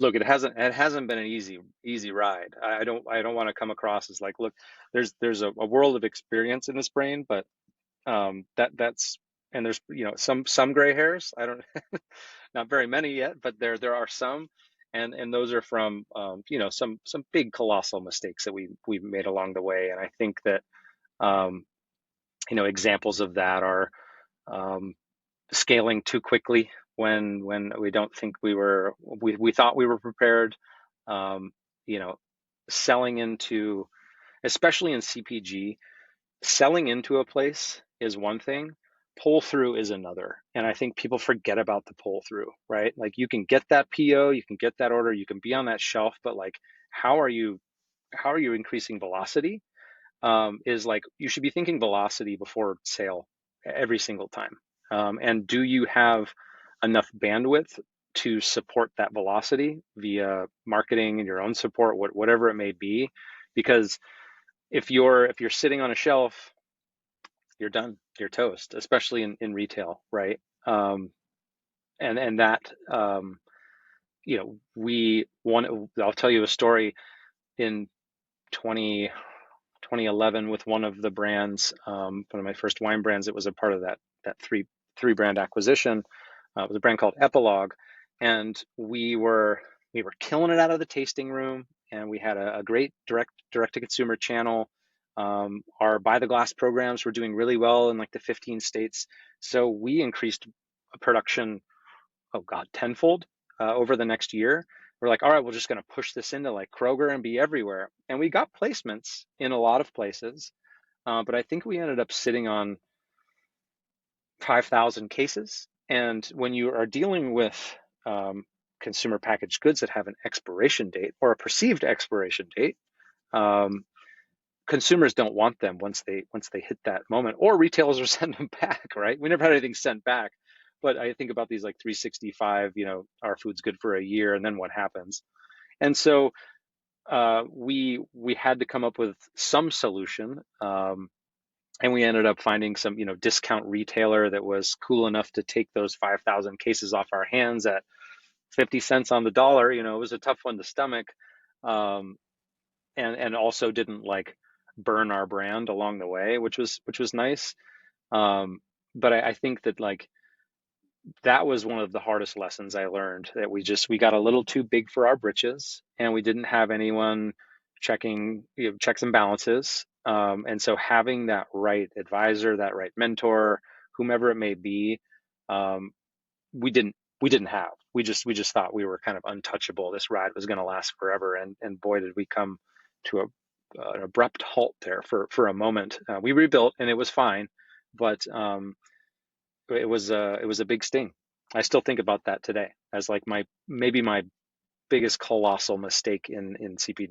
Look, it hasn't been an easy ride. I don't want to come across as like, look, there's a world of experience in this brain, but that's and there's some gray hairs. I don't not very many yet, but there are some, and those are from some big colossal mistakes that we've made along the way. And I think that um, examples of that are um, scaling too quickly when we don't think we thought we were prepared. Um, you know, selling into, especially in CPG, selling into a place is one thing, pull through is another. And I think people forget about the pull through, right? Like you can get that PO, you can get that order, you can be on that shelf, but like how are you increasing velocity? Is like you should be thinking velocity before sale every single time. And do you have enough bandwidth to support that velocity via marketing and your own support, whatever it may be? Because if you're sitting on a shelf, you're done, you're toast, especially in retail, right? Um, and that we want. I'll tell you a story in 2011 with one of the brands, one of my first wine brands. It was a part of that three brand acquisition. It was a brand called Epilogue, and we were killing it out of the tasting room, and we had a great direct to consumer channel. Our buy the glass programs were doing really well in like the 15 states, so we increased production, oh God, tenfold over the next year. We're like, all right, we're just going to push this into like Kroger and be everywhere. And we got placements in a lot of places, but I think we ended up sitting on 5,000 cases. And when you are dealing with consumer packaged goods that have an expiration date or a perceived expiration date, um, consumers don't want them once they hit that moment, or retailers will send them back, right? We never had anything sent back, but I think about these like 365, our food's good for a year, and then what happens? And so we had to come up with some solution, and we ended up finding some discount retailer that was cool enough to take those 5,000 cases off our hands at 50 cents on the dollar. It was a tough one to stomach, um, and also didn't like burn our brand along the way, which was nice. Um, but I think that like that was one of the hardest lessons I learned, that we got a little too big for our britches, and we didn't have anyone checking checks and balances. And so having that right advisor, that right mentor, whomever it may be, um, we didn't we didn't have. We just thought we were kind of untouchable. This ride was going to last forever, and boy, did we come to an abrupt halt there for a moment. We rebuilt, and it was fine, but it was a big sting. I still think about that today as like my maybe my biggest colossal mistake in CPG.